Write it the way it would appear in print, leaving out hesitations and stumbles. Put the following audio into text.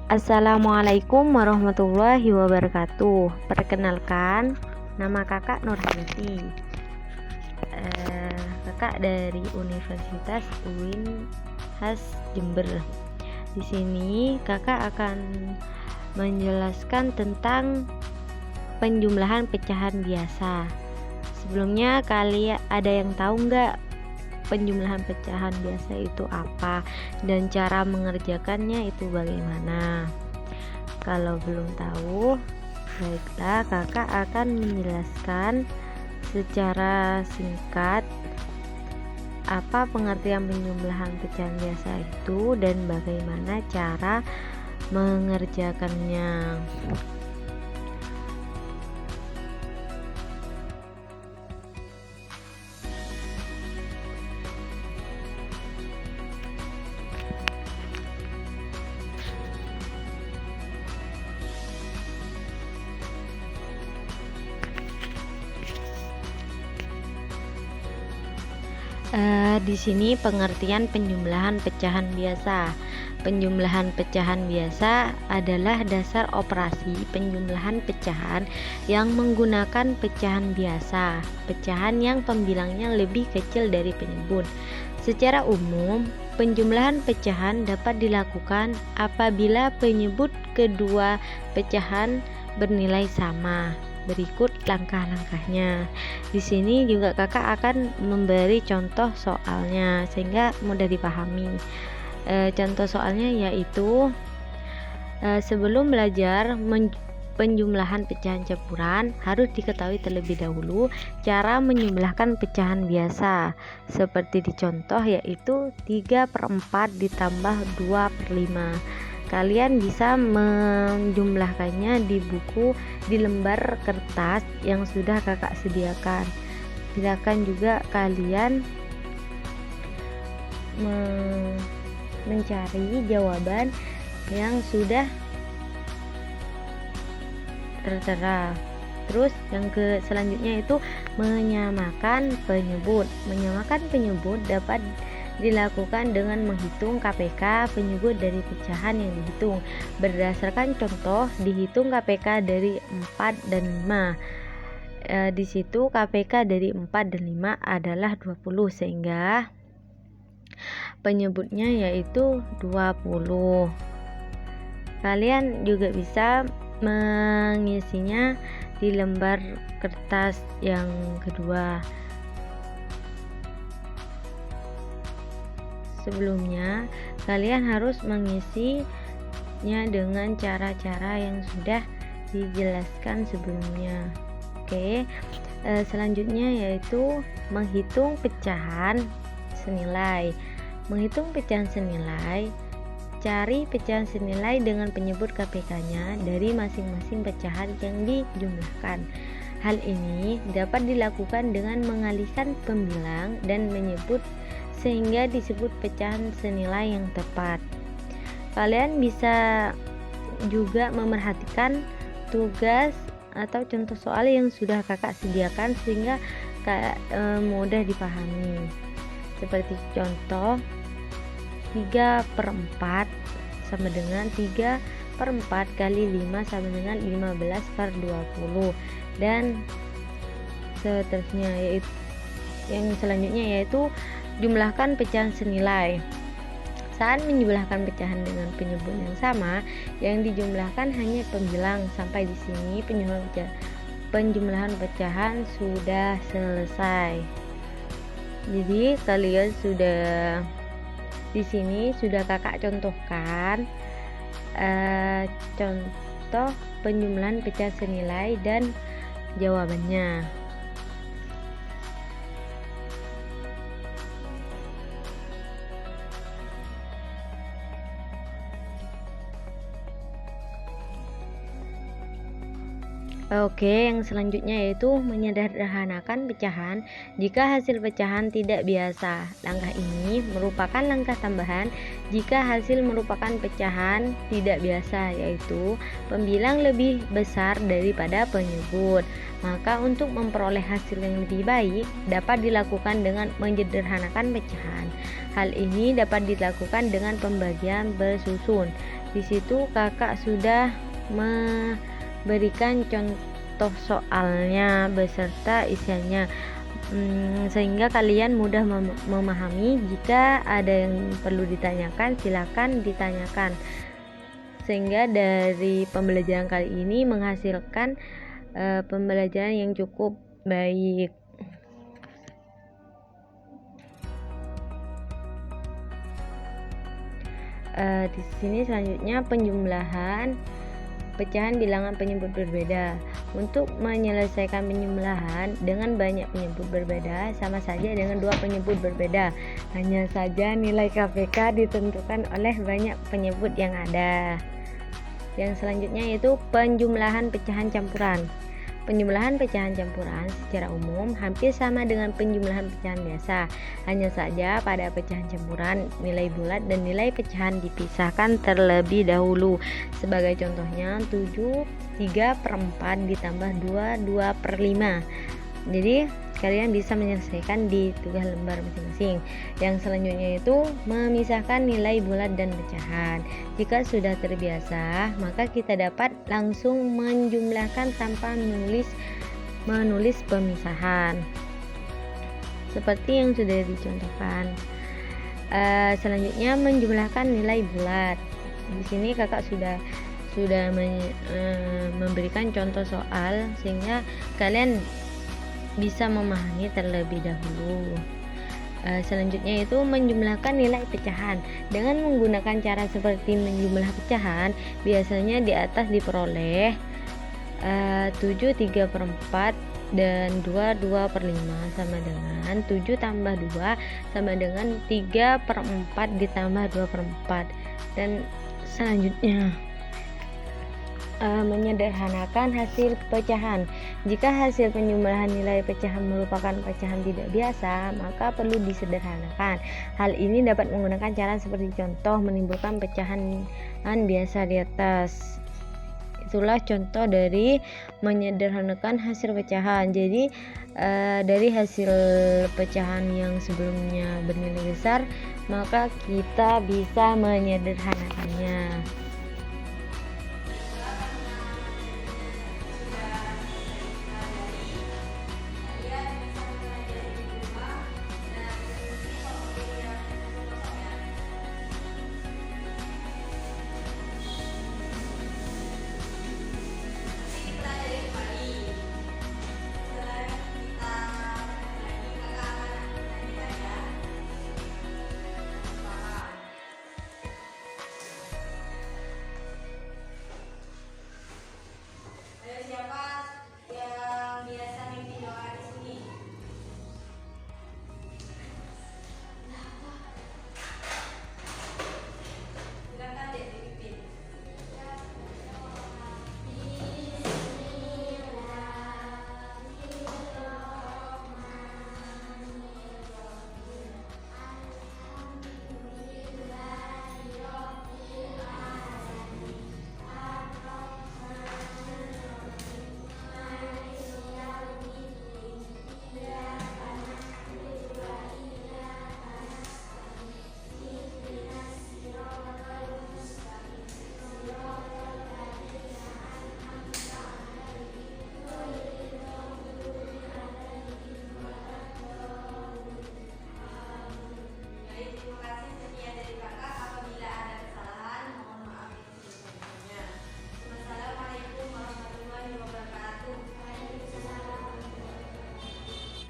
Assalamualaikum warahmatullahi wabarakatuh. Perkenalkan, nama kakak Nurhanti. Kakak dari Universitas UIN Has Jember. Di sini kakak akan menjelaskan tentang penjumlahan pecahan biasa. Sebelumnya kalian ada yang tahu nggak penjumlahan pecahan biasa itu apa dan cara mengerjakannya itu bagaimana? Kalau belum tahu, baiklah kakak akan menjelaskan secara singkat apa pengertian penjumlahan pecahan biasa itu dan bagaimana cara mengerjakannya. Di sini pengertian penjumlahan pecahan biasa. Penjumlahan pecahan biasa adalah dasar operasi penjumlahan pecahan yang menggunakan pecahan biasa, pecahan yang pembilangnya lebih kecil dari penyebut. Secara umum, penjumlahan pecahan dapat dilakukan apabila penyebut kedua pecahan bernilai sama. Berikut langkah-langkahnya. Di sini juga kakak akan memberi contoh soalnya sehingga mudah dipahami. Contoh soalnya yaitu sebelum belajar penjumlahan pecahan campuran harus diketahui terlebih dahulu cara menjumlahkan pecahan biasa. Seperti di contoh yaitu 3/4 ditambah 2/5. Kalian bisa menjumlahkannya di buku di lembar kertas yang sudah kakak sediakan. Silakan juga kalian mencari jawaban yang sudah tertera. Terus yang selanjutnya itu menyamakan penyebut. Menyamakan penyebut dapat dilakukan dengan menghitung KPK penyebut dari pecahan yang dihitung. Berdasarkan contoh, dihitung KPK dari 4 dan 5. Di situ KPK dari 4 dan 5 adalah 20 sehingga penyebutnya yaitu 20. Kalian juga bisa mengisinya di lembar kertas yang kedua. Sebelumnya, kalian harus mengisinya dengan cara-cara yang sudah dijelaskan sebelumnya. Oke, selanjutnya yaitu menghitung pecahan senilai. Menghitung pecahan senilai, cari pecahan senilai dengan penyebut KPK-nya dari masing-masing pecahan yang dijumlahkan. Hal ini dapat dilakukan dengan mengalihkan pembilang dan menyebut sehingga disebut pecahan senilai yang tepat. Kalian bisa juga memerhatikan tugas atau contoh soal yang sudah kakak sediakan sehingga mudah dipahami. Seperti contoh 3/4 sama dengan 3/4 kali 5 sama dengan 15/20 dan seterusnya, yaitu yang selanjutnya yaitu jumlahkan pecahan senilai. Saat menjumlahkan pecahan dengan penyebut yang sama, yang dijumlahkan hanya pembilang. Sampai di sini penjumlahan pecahan sudah selesai. Jadi kalian sudah di sini sudah kakak contohkan contoh penjumlahan pecahan senilai dan jawabannya. Oke, yang selanjutnya yaitu menyederhanakan pecahan jika hasil pecahan tidak biasa. Langkah ini merupakan langkah tambahan jika hasil merupakan pecahan tidak biasa, yaitu pembilang lebih besar daripada penyebut. Maka untuk memperoleh hasil yang lebih baik dapat dilakukan dengan menyederhanakan pecahan. Hal ini dapat dilakukan dengan pembagian bersusun. Di situ kakak sudah memberikan contoh soalnya beserta isiannya, sehingga kalian mudah memahami. Jika ada yang perlu ditanyakan, silakan ditanyakan, sehingga dari pembelajaran kali ini menghasilkan pembelajaran yang cukup baik. Di sini selanjutnya penjumlahan pecahan bilangan penyebut berbeda. Untuk menyelesaikan penjumlahan dengan banyak penyebut berbeda sama saja dengan dua penyebut berbeda. Hanya saja nilai KPK ditentukan oleh banyak penyebut yang ada. Yang selanjutnya yaitu penjumlahan pecahan campuran. Penjumlahan pecahan campuran secara umum hampir sama dengan penjumlahan pecahan biasa. Hanya saja pada pecahan campuran, nilai bulat dan nilai pecahan dipisahkan terlebih dahulu. Sebagai contohnya 7 3/4 ditambah 2 2/5. Jadi kalian bisa menyelesaikan di tugas lembar masing-masing. Yang selanjutnya itu memisahkan nilai bulat dan pecahan. Jika sudah terbiasa, maka kita dapat langsung menjumlahkan tanpa menulis pemisahan, seperti yang sudah dicontohkan. Selanjutnya menjumlahkan nilai bulat. Di sini kakak sudah memberikan contoh soal sehingga kalian bisa memahami terlebih dahulu. Selanjutnya itu menjumlahkan nilai pecahan. Dengan menggunakan cara seperti menjumlah pecahan, biasanya di atas diperoleh 7 3/4 dan 2 2/5 sama dengan 7 tambah 2 sama dengan 3/4 ditambah 2/4. Dan selanjutnya menyederhanakan hasil pecahan. Jika hasil penjumlahan nilai pecahan merupakan pecahan tidak biasa, maka perlu disederhanakan. Hal ini dapat menggunakan cara seperti contoh menimbulkan pecahan biasa di atas. Itulah contoh dari menyederhanakan hasil pecahan. Jadi dari hasil pecahan yang sebelumnya bernilai besar, maka kita bisa menyederhanakannya.